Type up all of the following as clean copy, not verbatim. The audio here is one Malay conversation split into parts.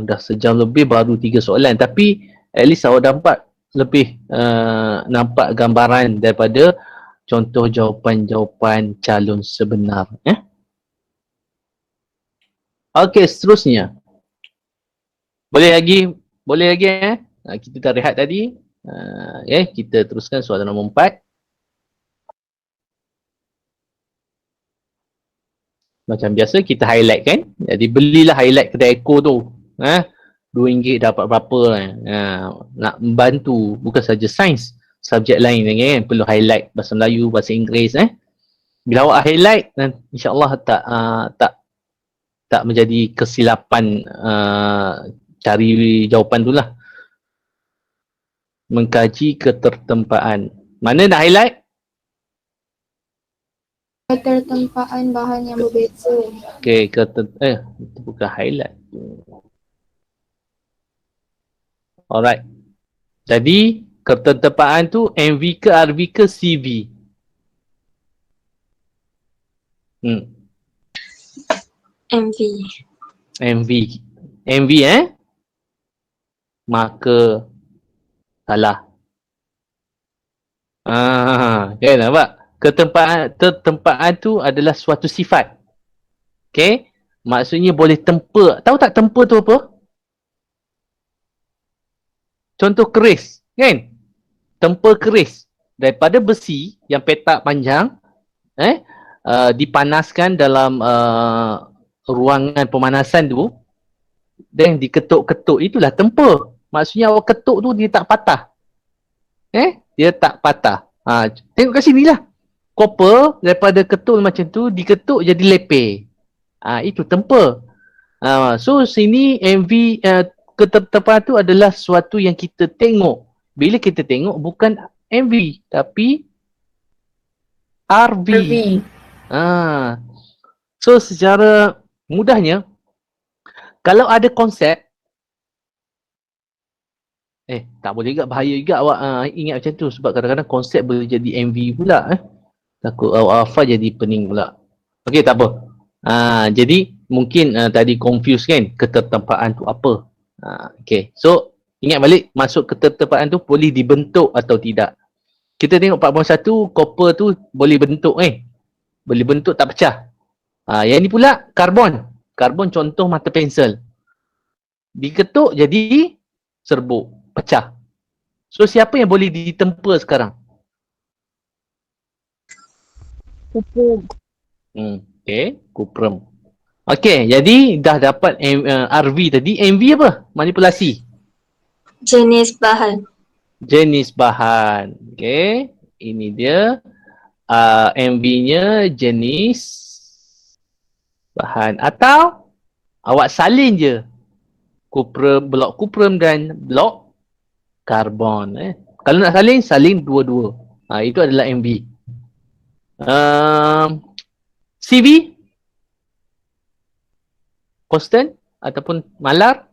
Dah sejam lebih baru 3 soalan. Tapi at least awak dapat lebih nampak gambaran daripada contoh jawapan-jawapan calon sebenar. Okey, seterusnya. Boleh lagi? Boleh lagi kita dah rehat tadi. Kita teruskan soalan nombor 4. Macam biasa kita highlight kan. Jadi belilah highlight kedai Eko tu. RM2 dapat berapa kan. Nak membantu bukan saja sains, subjek lain lagi kan. Perlu highlight bahasa Melayu, bahasa Inggeris. Bila awak highlight, insya-Allah tak menjadi kesilapan cari jawapan tu lah. Mengkaji ketertempaan. Mana nak highlight? Ketertempaan bahan yang berbeza. Okey, itu bukan highlight. Alright. Jadi, ketertempaan tu MV ke RV ke CV? MV. MV. MV maka salah. Kan nampak? Ketempaan tu adalah suatu sifat. Okay? Maksudnya boleh tempa. Tahu tak tempa tu apa? Contoh keris. Kan? Tempa keris. Daripada besi yang petak panjang, dipanaskan dalam ruangan pemanasan tu, dan diketuk-ketuk, itulah tempa. Maksudnya awak ketuk tu dia tak patah. Dia tak patah. Tengok kat sini lah. Copper daripada ketul macam tu, diketuk jadi lepeh. Itu tempa. So sini MV ketertempaan tu adalah sesuatu yang kita tengok. Bila kita tengok bukan MV tapi RV. So secara mudahnya, kalau ada konsep, tak boleh juga, bahaya juga awak ingat macam tu, sebab kadang-kadang konsep boleh jadi MV pula. Takut awak hafal jadi pening pula. Okey, tak apa. Jadi mungkin tadi confuse kan, ketertempaan tu apa. Okey, so ingat balik, masuk ketertempaan tu boleh dibentuk atau tidak. Kita tengok 4.1, copper tu boleh bentuk boleh bentuk, tak pecah. Yang ni pula karbon. Karbon contoh mata pensel. Diketuk jadi serbuk, pecah. So siapa yang boleh ditempa sekarang? Kuprum. Okay, kuprum. Okay, jadi dah dapat RV tadi. MV apa? Manipulasi. Jenis bahan. Jenis bahan. Okay, ini dia. MV-nya jenis bahan. Atau awak salin je kuprum, blok kuprum dan blok karbon. Kalau nak salin dua-dua. Itu adalah MV. CV, constant ataupun malar?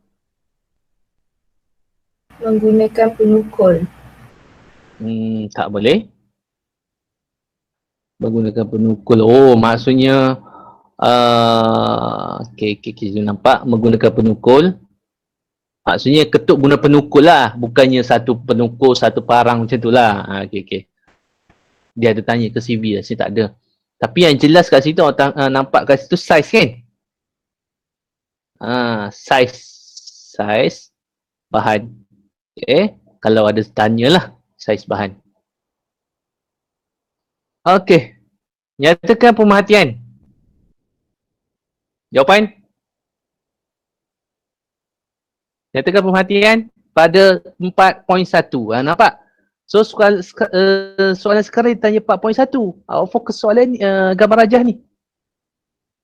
Menggunakan penukul. Tak boleh. Menggunakan penukul. Oh, maksudnya kita nampak menggunakan penukul. Maksudnya ketuk guna penukul lah, bukannya satu penukul, satu parang macam tu lah. Okay. Dia ada tanya ke CV lah, saya tak ada. Tapi yang jelas kat situ, nampak kat situ size kan? Size bahan. Okay, kalau ada tanyalah size bahan. Okay, nyatakan pemerhatian. Jawapan? Nyatakan pemerhatian pada 4.1. Nampak? So soalan sekarang ditanya 4.1. Awak fokus soalan gambar rajah ni.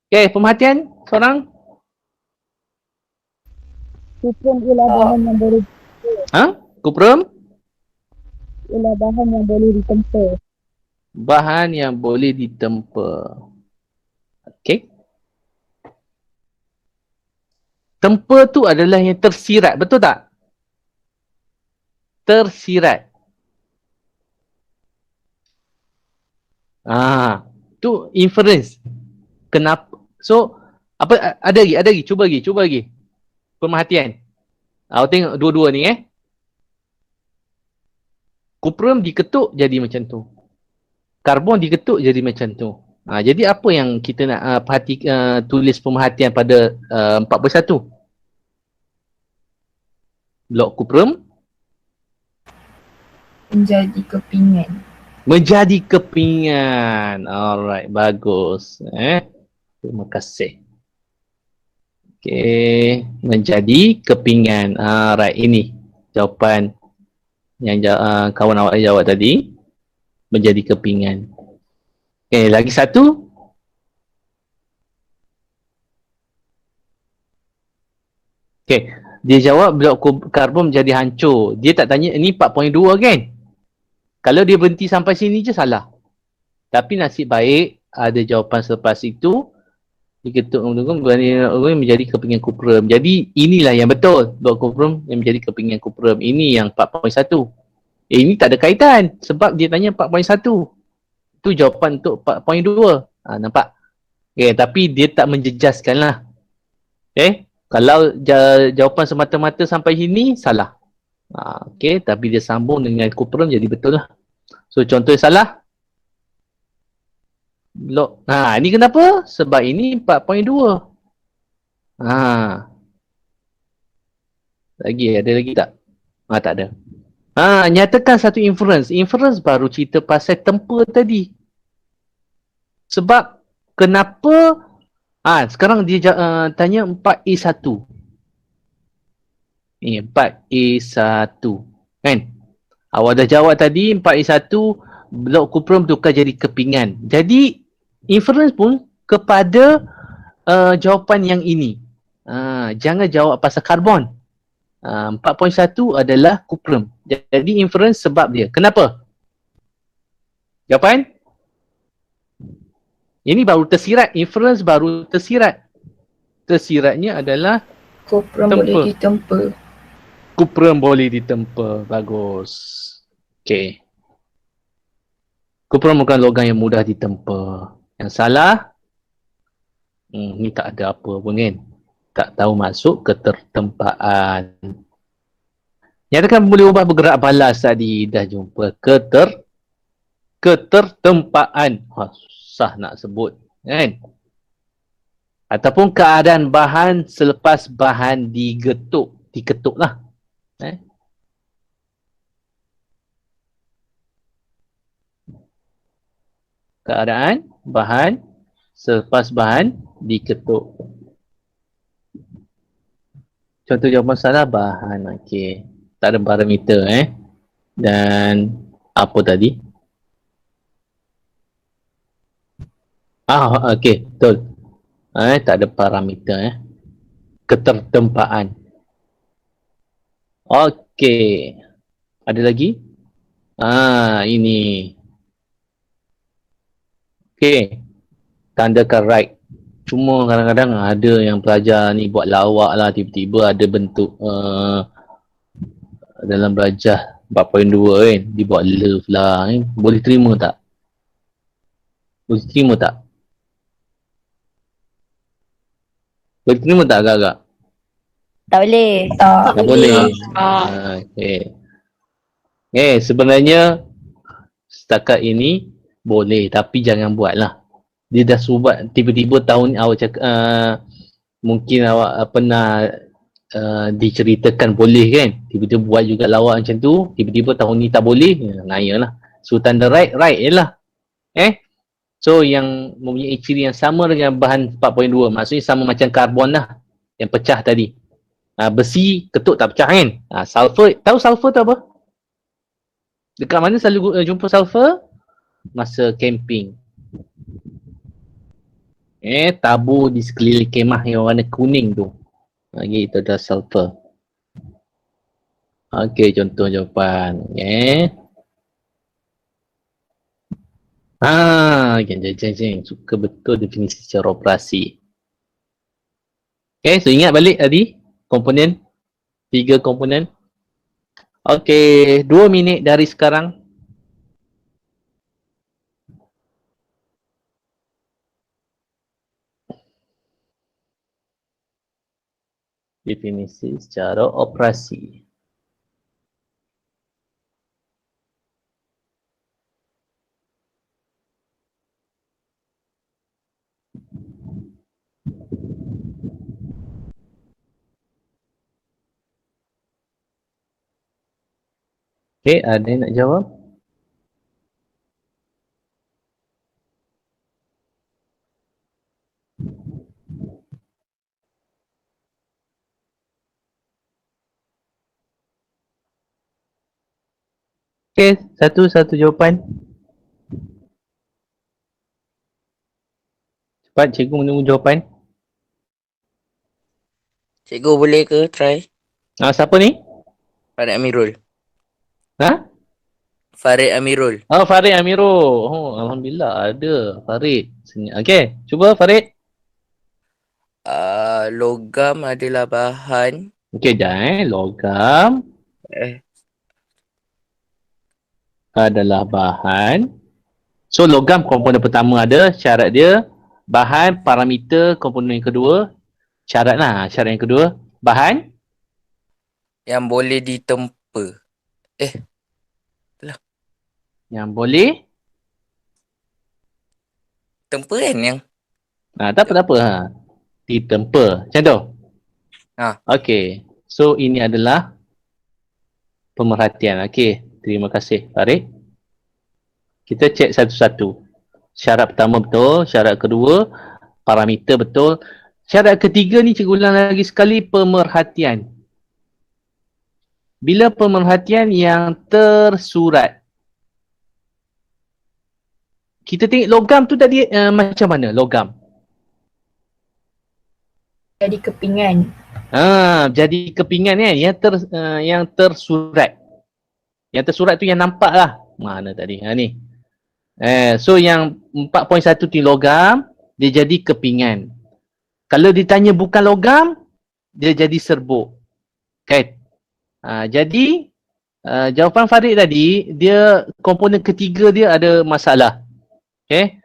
Okay, pemerhatian seorang? Kuprum ialah bahan yang boleh Kuprum? ialah bahan yang boleh ditempa. Bahan yang boleh ditempa. Okay. Tempa tu adalah yang tersirat, betul tak? Tersirat. Tu inference. Kenapa? So, apa ada lagi? Cuba lagi. pemerhatian. Awak tengok dua-dua ni Kuprum diketuk jadi macam tu. Karbon diketuk jadi macam tu. Jadi apa yang kita nak tulis pemerhatian pada 41? Blok kuprum Menjadi kepingan. menjadi kepingan. Alright, bagus. Terima kasih. Okey, menjadi kepingan. Alright, ini jawapan yang kawan awak jawab tadi. Menjadi kepingan. Okey, lagi satu. Okey, dia jawab blok karbon menjadi hancur. Dia tak tanya, ni 4.2 kan? Kalau dia berhenti sampai sini je salah. Tapi nasib baik ada jawapan selepas itu. Diketuk menjadi kepingan kuprum. Jadi inilah yang betul. Blok kuprum yang menjadi kepingan kuprum. Ini yang 4.1. Ini tak ada kaitan. Sebab dia tanya 4.1. Itu jawapan untuk 4.2. Nampak? Okay, tapi dia tak menjejaskan lah. Kalau jawapan semata-mata sampai sini, salah. Okay, tapi dia sambung dengan kuprum jadi betul lah. So contoh yang salah. Blok. Ini kenapa? Sebab ini 4.2. Ada lagi tak? Tak ada. Nyatakan satu inference. Inference baru cerita pasal tempa tadi. Sebab kenapa sekarang dia tanya 4A1. Ini 4A1. Kan? Awak dah jawab tadi 4A1 blok kuprum tukar jadi kepingan. Jadi inference pun kepada jawapan yang ini. Jangan jawab pasal karbon. 4.1 adalah kuprum. Jadi inference sebab dia. Kenapa? Jawapan? Ini baru tersirat. Inference baru tersirat. Tersiratnya adalah Kuprum boleh ditempa. Kuprum boleh ditempa. Bagus. Okey. Kuprum bukan logam yang mudah ditempa. Yang salah, ni tak ada apa pun kan. Tak tahu masuk ketertempaan. Nyatakan boleh ubah bergerak balas tadi. Dah jumpa ketertempaan. Susah nak sebut. Kan? Ataupun keadaan bahan selepas bahan digetuk. Diketuk lah. Keadaan bahan selepas bahan diketuk. Contoh jawapan salah bahan. Okey. Tak ada parameter Dan apa tadi? Okey, betul. Tak ada parameter Ketertempaan. Okey. Ada lagi? Ini. Okey. Tandakan right. Cuma kadang-kadang ada yang pelajar ni buat lawak lah, tiba-tiba ada bentuk dalam belajar 4.2 kan, dia buat love lah kan. Boleh terima tak? Boleh terima tak? Boleh terima tak agak-agak? Tak boleh. Tak boleh. Okay. Sebenarnya setakat ini boleh, tapi jangan buat lah. Dia dah suruh buat, tiba-tiba tahun awak cakap mungkin awak pernah diceritakan boleh kan, tiba-tiba buat juga lawak macam tu, tiba-tiba tahun ni tak boleh, ngaya lah. So tanda right je lah. So yang mempunyai ciri yang sama dengan bahan 4.2, maksudnya sama macam karbon lah yang pecah tadi. Besi ketuk tak pecah kan. Sulfur, tahu sulfur tu apa? Dekat mana selalu jumpa sulfur? Masa camping. Tabur di sekeliling kemah yang warna kuning tu. Itu dah sulfur. Okey, contoh jawapan. Jeng. Suka betul definisi secara operasi. So ingat balik tadi komponen, 3 komponen. Okey, 2 minit dari sekarang. Definisi secara operasi. Okey, ada yang nak jawab? Okey, satu jawapan. Cepat, cikgu menunggu jawapan. Cikgu boleh ke try? Siapa ni? Farid Amirul. Ha? Farid Amirul. Oh, Farid Amirul. Oh, alhamdulillah ada Farid. Okey, cuba Farid. Logam adalah bahan. Okey, jangan. Logam adalah bahan. So, logam komponen pertama ada. Syarat dia bahan, parameter komponen yang kedua. Syarat yang kedua. Bahan yang boleh ditempa. yang boleh. Tempa kan yang? Tak apa. Ditempa. Macam tu? Okey. So, ini adalah pemerhatian. Okey. Terima kasih, Farid. Kita cek satu-satu. Syarat pertama betul. Syarat kedua, parameter betul. Syarat ketiga ni cikgu ulang lagi sekali, pemerhatian. Bila pemerhatian yang tersurat. Kita tengok logam tu tadi macam mana logam? Jadi kepingan. Jadi kepingan kan yang tersurat. Yang tersurat tu yang nampak lah. Mana tadi? Ni. So yang 4.1 tu logam, dia jadi kepingan. Kalau ditanya bukan logam, dia jadi serbuk. Kan? Jadi jawapan Farid tadi, dia komponen ketiga dia ada masalah. Okay?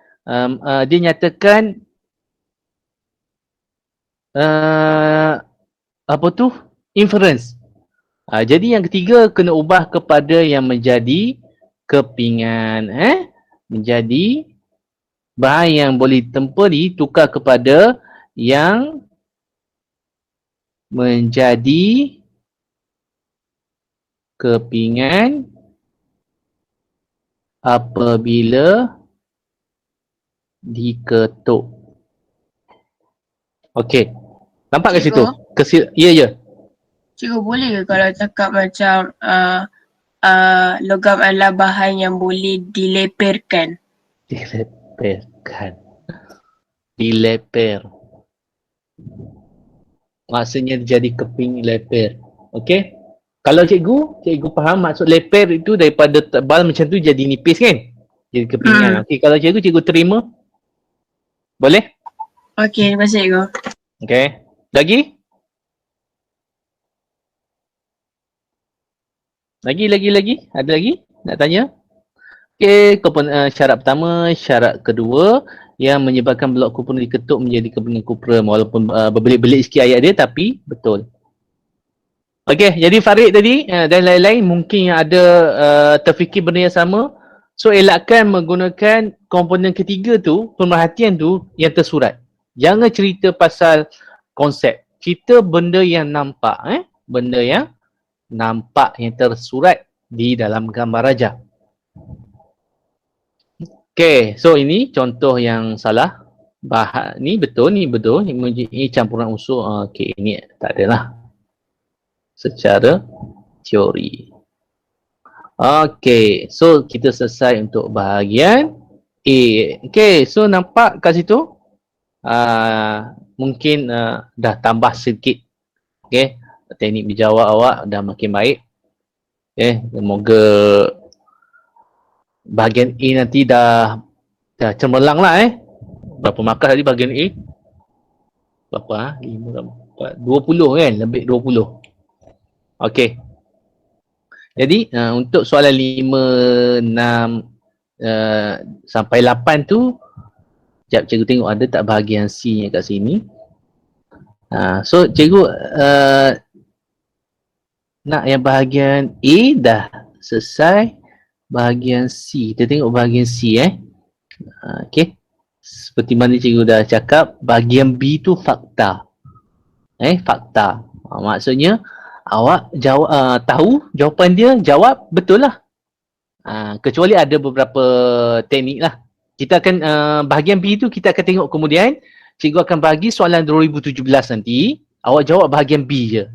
Dia nyatakan apa tu? Inference. Jadi yang ketiga kena ubah kepada yang menjadi kepingan. Menjadi bahan yang boleh ditempa ditukar kepada yang menjadi kepingan apabila diketuk. Okey. Nampak kat situ? Ya. Cikgu boleh ke kalau cakap macam logam adalah bahan yang boleh dileperkan? Dileper. Maksudnya jadi keping leper. Okey? Kalau cikgu faham maksud leper itu daripada tebal macam tu jadi nipis kan? Jadi kepingan. Okey, kalau cikgu terima? Boleh? Okey, terima kasih cikgu. Okey. Lagi? Lagi? Ada lagi? Nak tanya? Okey, syarat pertama, syarat kedua yang menyebabkan blok kupra diketuk menjadi kepingan kupra walaupun berbelit-belit sikit ayat dia tapi betul. Okey, jadi Farid tadi dan lain-lain mungkin yang ada terfikir benda yang sama. So elakkan menggunakan komponen ketiga tu, pemerhatian tu yang tersurat. Jangan cerita pasal konsep. Cerita benda yang nampak. Benda yang nampak yang tersurat di dalam gambar raja. Okey, so ini contoh yang salah. Bahan ni betul. Ini campuran unsur. Okey, ini tak adalah. Secara teori. Okey, so kita selesai untuk bahagian A. Okey, so nampak kat situ? Mungkin dah tambah sedikit. Okey, teknik berjawab awak dah makin baik. Semoga bahagian A nanti dah cemerlang lah Berapa markah tadi bahagian A? Berapa 5, 4, 20 kan? Lebih 20. Okey. Jadi untuk soalan 5, 6 sampai 8 tu, sekejap cikgu tengok ada tak bahagian C nya kat sini. So cikgu nak yang bahagian A dah selesai. Bahagian C, kita tengok bahagian C okay. Seperti mana cikgu dah cakap, bahagian B tu fakta. Fakta. Maksudnya awak jawab, tahu jawapan dia, jawab betul lah. Kecuali ada beberapa teknik lah. Kita akan bahagian B tu kita akan tengok kemudian. Cikgu akan bagi soalan 2017 nanti. Awak jawab bahagian B je.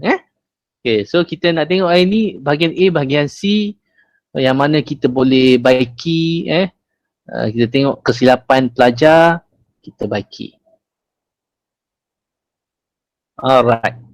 Okay, so kita nak tengok hari ni bahagian A, bahagian C. Yang mana kita boleh baiki. Kita tengok kesilapan pelajar. Kita baiki. Alright.